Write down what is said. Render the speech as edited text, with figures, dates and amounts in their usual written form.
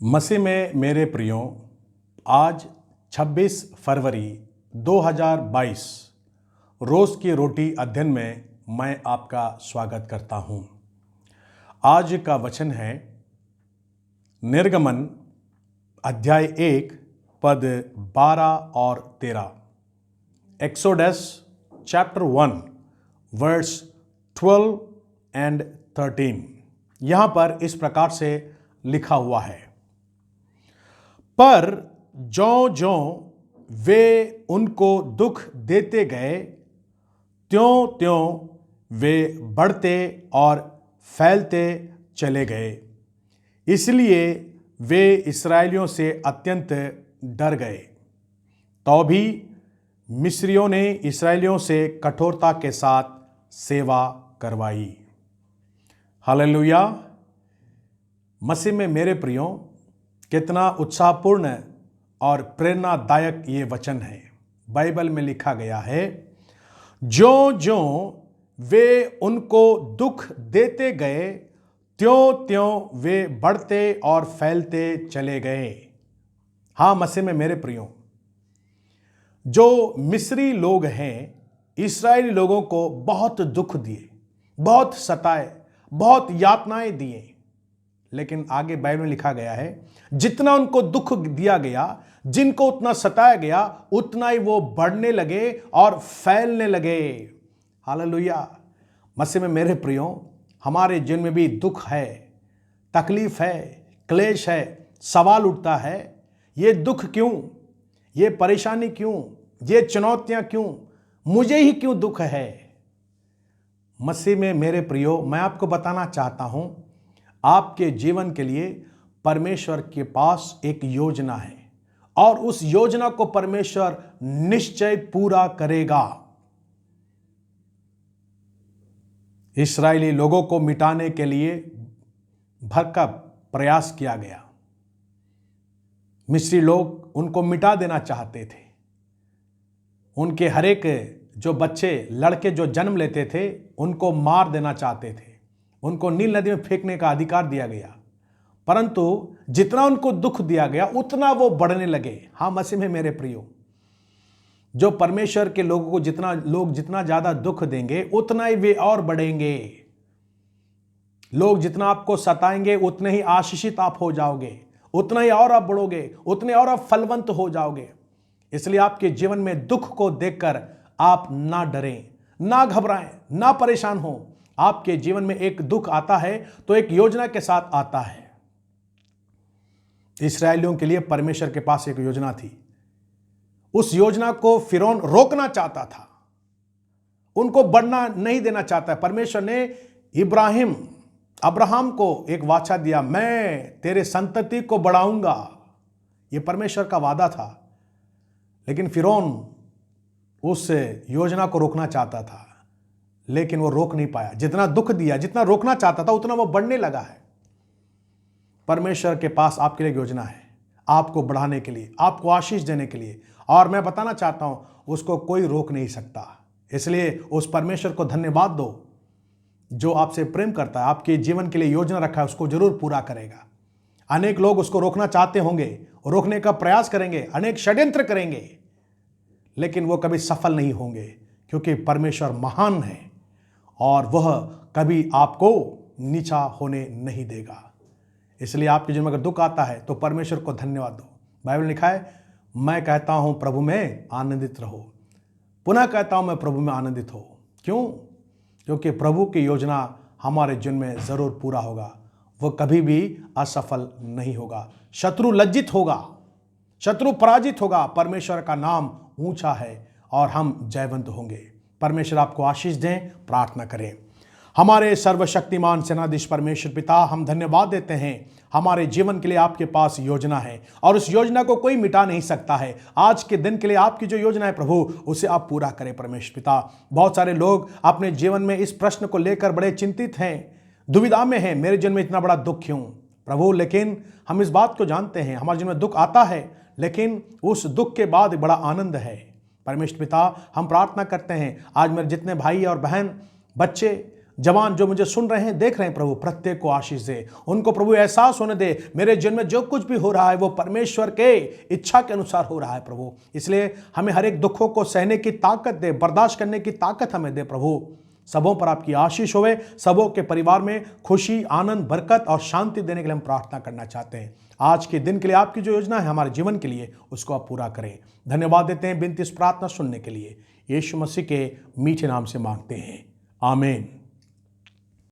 मसीह में मेरे प्रियो, आज 26 फरवरी 2022 रोज़ की रोटी अध्ययन में मैं आपका स्वागत करता हूं। आज का वचन है निर्गमन अध्याय 1 पद 12 और 13। Exodus chapter 1 verse 12 and 13। यहाँ पर इस प्रकार से लिखा हुआ है, पर ज्यों ज्यों वे उनको दुख देते गए, त्यों त्यों वे बढ़ते और फैलते चले गए। इसलिए वे इस्राएलियों से अत्यंत डर गए। तो भी मिस्रियों ने इस्राएलियों से कठोरता के साथ सेवा करवाई। हालेलुया। मसीह में मेरे प्रियो, कितना उत्साहपूर्ण और प्रेरणादायक ये वचन है। बाइबल में लिखा गया है, ज्यों ज्यों वे उनको दुख देते गए, त्यों त्यों वे बढ़ते और फैलते चले गए। हाँ मसीह में मेरे प्रियो, जो मिस्री लोग हैं, इस्राएली लोगों को बहुत दुख दिए, बहुत सताए, बहुत यातनाएं दिए। लेकिन आगे बाइबल में लिखा गया है, जितना उनको दुख दिया गया, जिनको उतना सताया गया, उतना ही वो बढ़ने लगे और फैलने लगे। हालेलुया। मसीह में मेरे प्रियो, हमारे जीवन में भी दुख है, तकलीफ है, क्लेश है। सवाल उठता है, ये दुख क्यों, ये परेशानी क्यों, ये चुनौतियां क्यों, मुझे ही क्यों दुख है। मसीह में मेरे प्रियो, मैं आपको बताना चाहता हूं, आपके जीवन के लिए परमेश्वर के पास एक योजना है और उस योजना को परमेश्वर निश्चय पूरा करेगा। इस्राएली लोगों को मिटाने के लिए भरकम प्रयास किया गया। मिस्री लोग उनको मिटा देना चाहते थे। उनके हरेक जो बच्चे, लड़के जो जन्म लेते थे, उनको मार देना चाहते थे। उनको नील नदी में फेंकने का अधिकार दिया गया। परंतु जितना उनको दुख दिया गया, उतना वो बढ़ने लगे। हाँ मसीह में मेरे प्रियो, जो परमेश्वर के लोगों को जितना ज्यादा दुख देंगे, उतना ही वे और बढ़ेंगे। लोग जितना आपको सताएंगे, उतने ही आशीषित आप हो जाओगे, उतना ही और आप बढ़ोगे, उतने और आप फलवंत हो जाओगे। इसलिए आपके जीवन में दुख को देखकर आप ना डरें, ना घबराएं, ना परेशान हो। आपके जीवन में एक दुख आता है तो एक योजना के साथ आता है। इस्राएलियों के लिए परमेश्वर के पास एक योजना थी। उस योजना को फिरौन रोकना चाहता था, उनको बढ़ना नहीं देना चाहता। परमेश्वर ने अब्राहम को एक वाचा दिया, मैं तेरे संतति को बढ़ाऊंगा। यह परमेश्वर का वादा था। लेकिन फिरौन उस योजना को रोकना चाहता था, लेकिन वो रोक नहीं पाया। जितना दुख दिया, जितना रोकना चाहता था, उतना वो बढ़ने लगा है। परमेश्वर के पास आपके लिए योजना है, आपको बढ़ाने के लिए, आपको आशीष देने के लिए। और मैं बताना चाहता हूं, उसको कोई रोक नहीं सकता। इसलिए उस परमेश्वर को धन्यवाद दो जो आपसे प्रेम करता है, आपके जीवन के लिए योजना रखा है, उसको जरूर पूरा करेगा। अनेक लोग उसको रोकना चाहते होंगे, रोकने का प्रयास करेंगे, अनेक षड्यंत्र करेंगे, लेकिन वो कभी सफल नहीं होंगे, क्योंकि परमेश्वर महान है और वह कभी आपको नीचा होने नहीं देगा। इसलिए आपके जीवन में अगर दुख आता है तो परमेश्वर को धन्यवाद दो। बाइबल में लिखा है, मैं कहता हूं प्रभु में आनंदित रहो। पुनः कहता हूं, मैं प्रभु में आनंदित हो। क्यों? क्योंकि प्रभु की योजना हमारे जीवन में जरूर पूरा होगा। वह कभी भी असफल नहीं होगा। शत्रु लज्जित होगा, शत्रु पराजित होगा। परमेश्वर का नाम ऊंचा है और हम जयवंत होंगे। परमेश्वर आपको आशीष दें। प्रार्थना करें। हमारे सर्वशक्तिमान सेनाधीश परमेश्वर पिता, हम धन्यवाद देते हैं, हमारे जीवन के लिए आपके पास योजना है और उस योजना को कोई मिटा नहीं सकता है। आज के दिन के लिए आपकी जो योजना है प्रभु, उसे आप पूरा करें परमेश्वर पिता। बहुत सारे लोग अपने जीवन में इस प्रश्न को लेकर बड़े चिंतित हैं, दुविधा में हैं, मेरे जीवन में इतना बड़ा दुख क्यों प्रभु। लेकिन हम इस बात को जानते हैं, हमारे जीवन में दुख आता है, लेकिन उस दुख के बाद बड़ा आनंद है। परमेश्वर पिता, हम प्रार्थना करते हैं, आज मेरे जितने भाई और बहन, बच्चे जवान जो मुझे सुन रहे हैं, देख रहे हैं प्रभु, प्रत्येक को आशीष दे। उनको प्रभु एहसास होने दे मेरे जीवन में जो कुछ भी हो रहा है वो परमेश्वर के इच्छा के अनुसार हो रहा है प्रभु। इसलिए हमें हर एक दुखों को सहने की ताकत दे, बर्दाश्त करने की ताकत हमें दे प्रभु। सबों पर आपकी आशीष होवे, सबों के परिवार में खुशी, आनंद, बरकत और शांति देने के लिए हम प्रार्थना करना चाहते हैं। आज के दिन के लिए आपकी जो योजना है हमारे जीवन के लिए, उसको आप पूरा करें। धन्यवाद देते हैं बिनती इस प्रार्थना सुनने के लिए। यीशु मसीह के मीठे नाम से मांगते हैं, आमीन।